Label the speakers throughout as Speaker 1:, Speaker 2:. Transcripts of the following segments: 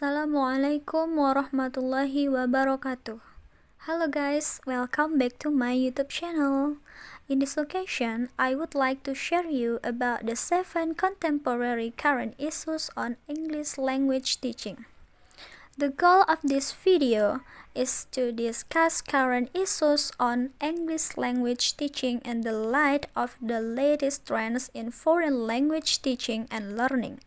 Speaker 1: Assalamualaikum warahmatullahi wabarakatuh. Hello guys, welcome back to my YouTube channel. In this occasion, I would like to share you about the 7 contemporary current issues on English language teaching. The goal of this video is to discuss current issues on English language teaching in the light of the latest trends in foreign language teaching and learning.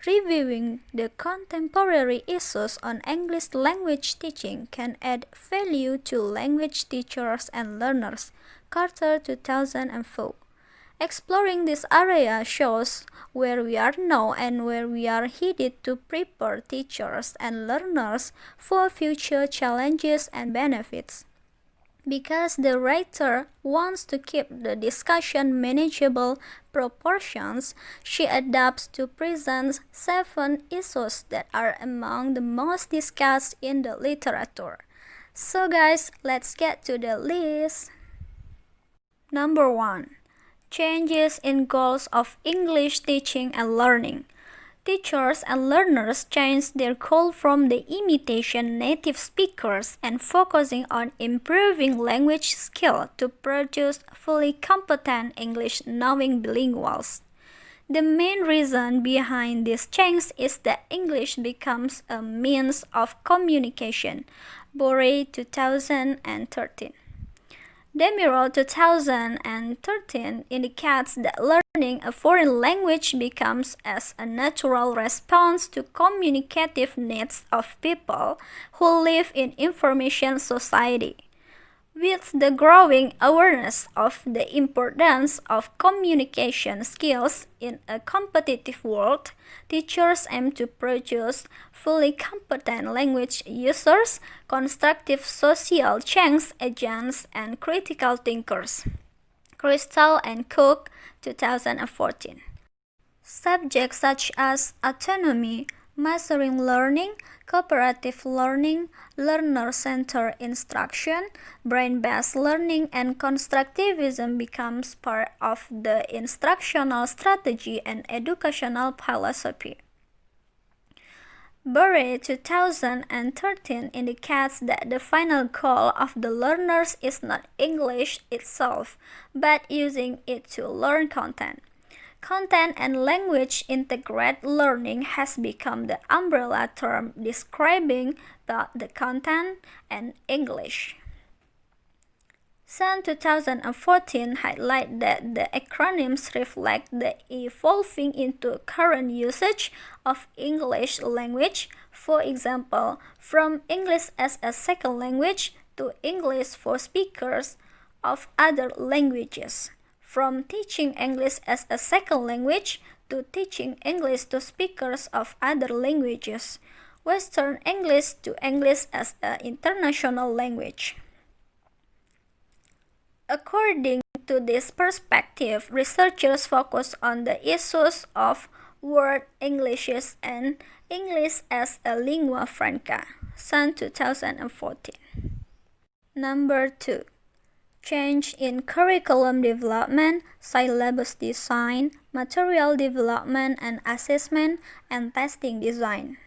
Speaker 1: Reviewing the contemporary issues on English language teaching can add value to language teachers and learners. Carter 2004. Exploring this area shows where we are now and where we are headed to prepare teachers and learners for future challenges and benefits. Because the writer wants to keep the discussion manageable proportions, she adapts to present 7 issues that are among the most discussed in the literature. So guys, let's get to the list. Number 1. Changes in goals of English teaching and learning. Teachers and learners change their goal from the imitation native speakers and focusing on improving language skill to produce fully competent English-knowing bilinguals. The main reason behind this change is that English becomes a means of communication. Borey 2013. Demirel 2013 indicates that learning a foreign language becomes as a natural response to communicative needs of people who live in information society. With the growing awareness of the importance of communication skills in a competitive world, teachers aim to produce fully competent language users, constructive social change agents, and critical thinkers. Crystal and Cook, 2014. Subjects such as autonomy, mastering learning, cooperative learning, learner-centered instruction, brain-based learning, and constructivism becomes part of the instructional strategy and educational philosophy. Borey 2013 indicates that the final goal of the learners is not English itself, but using it to learn content. Content and language integrated learning has become the umbrella term describing both the content and English. Sun 2014 highlights that the acronyms reflect the evolving into current usage of English language, for example, from English as a second language to English for speakers of other languages. From teaching English as a second language to teaching English to speakers of other languages, Western English to English as an international language. According to this perspective, researchers focus on the issues of word Englishes and English as a lingua franca. Sun 2014. Number 2. Change in curriculum development, syllabus design, material development and assessment, and testing design.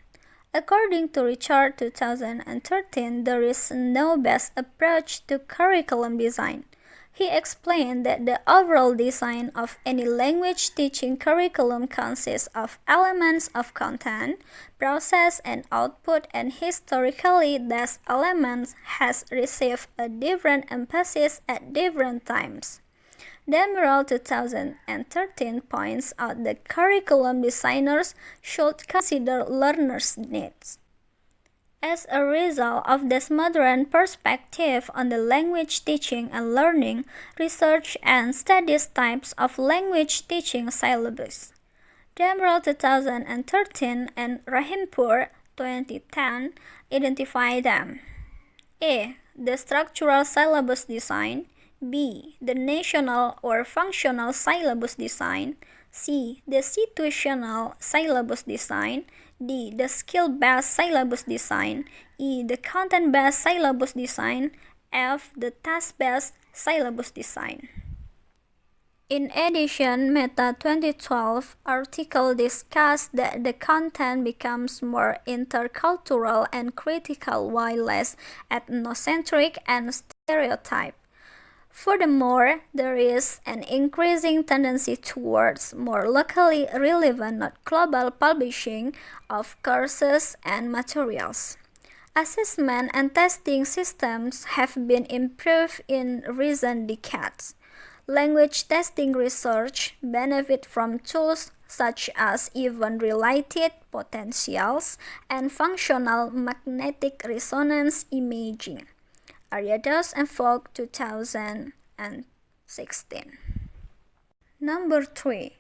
Speaker 1: According to Richard 2013, there is no best approach to curriculum design. He explained that the overall design of any language teaching curriculum consists of elements of content, process, and output, and historically these elements has received a different emphasis at different times. Demirel 2013 points out that curriculum designers should consider learners' needs. As a result of this modern perspective on the language teaching and learning, research and studies types of language teaching syllabus. Demirel 2013 and Rahimpour 2010 identify them. A. The structural syllabus design. B. The national or functional syllabus design. C. The situational syllabus design. D. The skill-based syllabus design. E. The content-based syllabus design. F. The task-based syllabus design. In addition, Meta 2012 article discussed that the content becomes more intercultural and critical while less ethnocentric and stereotyped. Furthermore, there is an increasing tendency towards more locally relevant, not global publishing of courses and materials. Assessment and testing systems have been improved in recent decades. Language testing research benefits from tools such as event-related potentials and functional magnetic resonance imaging. Ariados and Fogg 2016. Number 3.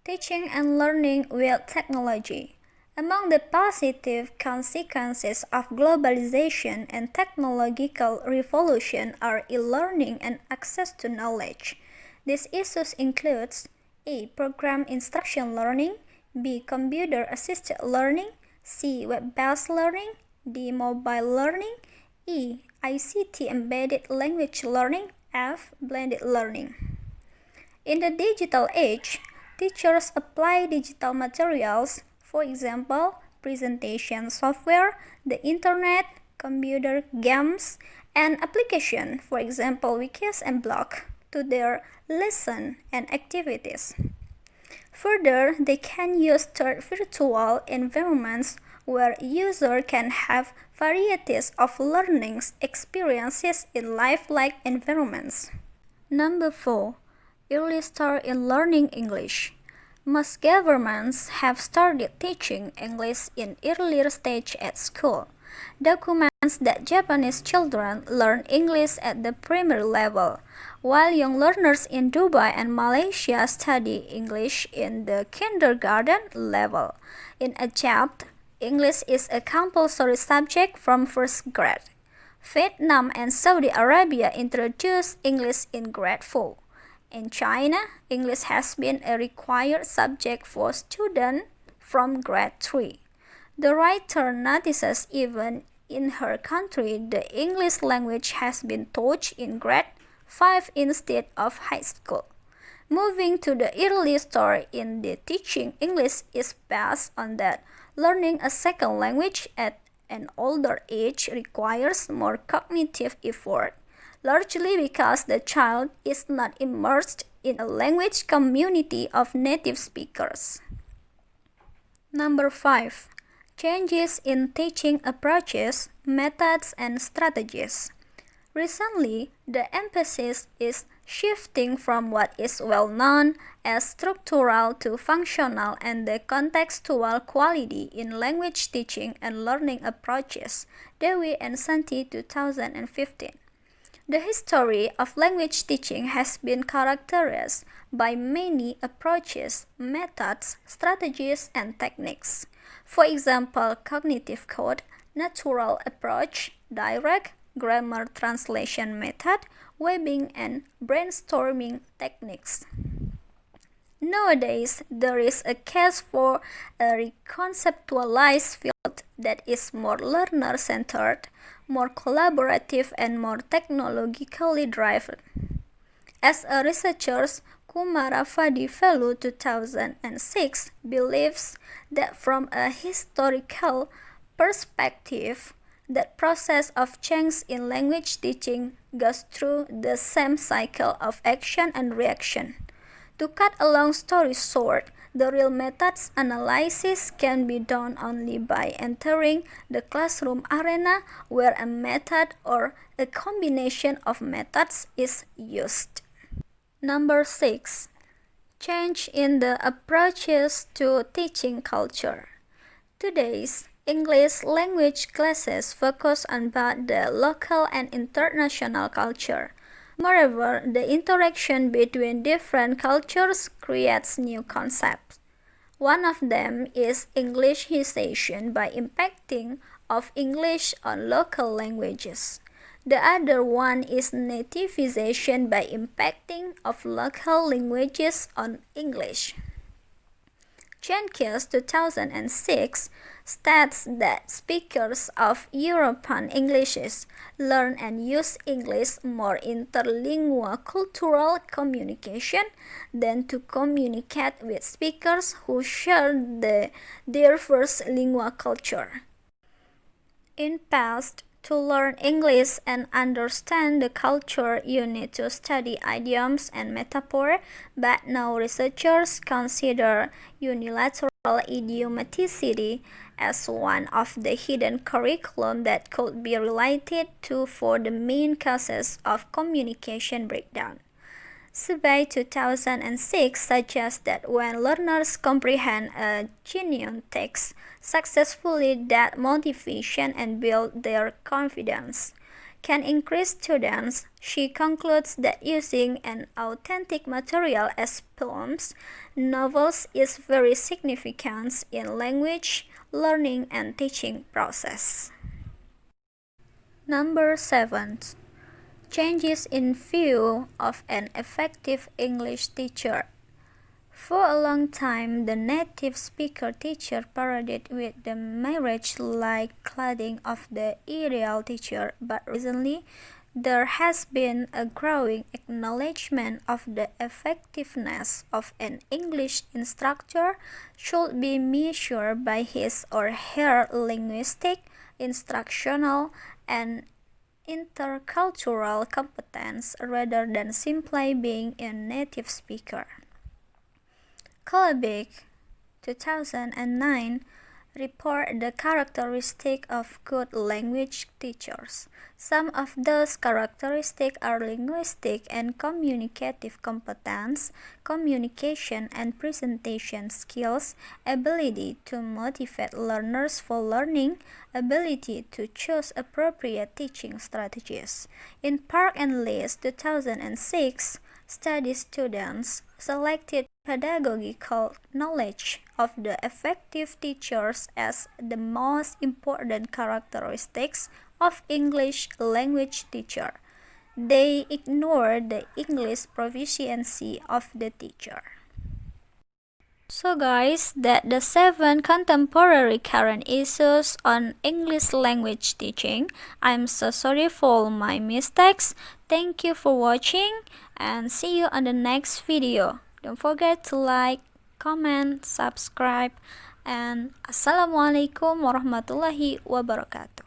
Speaker 1: Teaching and learning with technology. Among the positive consequences of globalization and technological revolution are e-learning and access to knowledge. These issues include A. Program instruction learning, B. Computer-assisted learning, C. Web-based learning, D. Mobile learning, E. ICT embedded language learning, F. Blended learning. In the digital age, teachers apply digital materials, for example, presentation software, the internet, computer games, and applications, for example, wikis and blog, to their lesson and activities. Further, they can use third virtual environments where users can have varieties of learning experiences in lifelike environments. Number 4. Early start in learning English. Most governments have started teaching English in earlier stage at school. Documents that Japanese children learn English at the primary level, while young learners in Dubai and Malaysia study English in the kindergarten level. In Egypt, English is a compulsory subject from first grade. Vietnam and Saudi Arabia introduced English in grade 4. In China, English has been a required subject for students from grade 3. The writer notices even in her country the English language has been taught in grade 5 instead of high school. Moving to the early start in the teaching English is based on that learning a second language at an older age requires more cognitive effort, largely because the child is not immersed in a language community of native speakers. Number 5. Changes in teaching approaches, methods, and strategies. Recently, the emphasis is shifting from what is well known as structural to functional and the contextual quality in language teaching and learning approaches. Dewi and Santi 2015. The history of language teaching has been characterized by many approaches, methods, strategies, and techniques. For example, cognitive code, natural approach, direct, grammar translation method, webbing, and brainstorming techniques. Nowadays, there is a case for a reconceptualized field that is more learner-centered, more collaborative, and more technologically driven. As a researcher, Kumaravadi Fellow 2006 believes that from a historical perspective, that process of change in language teaching goes through the same cycle of action and reaction. To cut a long story short, the real methods analysis can be done only by entering the classroom arena where a method or a combination of methods is used. Number 6. Change in the approaches to teaching culture. Today's English language classes focus on both the local and international culture. Moreover, the interaction between different cultures creates new concepts. One of them is Englishization by impacting of English on local languages. The other one is nativization by impacting of local languages on English. Jenkins 2006 states that speakers of European Englishes learn and use English more interlingual cultural communication than to communicate with speakers who share the diverse lingual culture. In past, to learn English and understand the culture, you need to study idioms and metaphor, but now researchers consider unilateral idiomaticity as one of the hidden curriculum that could be related to for the main causes of communication breakdown. Survey 2006 suggests that when learners comprehend a genuine text successfully, that motivation and build their confidence can increase students. She concludes that using an authentic material as poems, novels is very significant in language learning and teaching process. Number 7. Changes in view of an effective English teacher. For a long time, the native speaker teacher paraded with the marriage-like cladding of the ideal teacher, but recently there has been a growing acknowledgement of the effectiveness of an English instructor should be measured by his or her linguistic, instructional, and intercultural competence rather than simply being a native speaker. Kolbeck 2009 report the characteristic of good language teachers. Some of those characteristics are linguistic and communicative competence, communication and presentation skills, ability to motivate learners for learning, ability to choose appropriate teaching strategies. In Park and List 2006, study students selected pedagogical knowledge of the effective teachers as the most important characteristics of English language teacher. They ignore the English proficiency of the teacher. So guys, that the 7 contemporary current issues on English language teaching. I'm so sorry for all my mistakes. Thank you for watching and see you on the next video. Don't forget to like, comment, subscribe, and Assalamualaikum warahmatullahi wabarakatuh.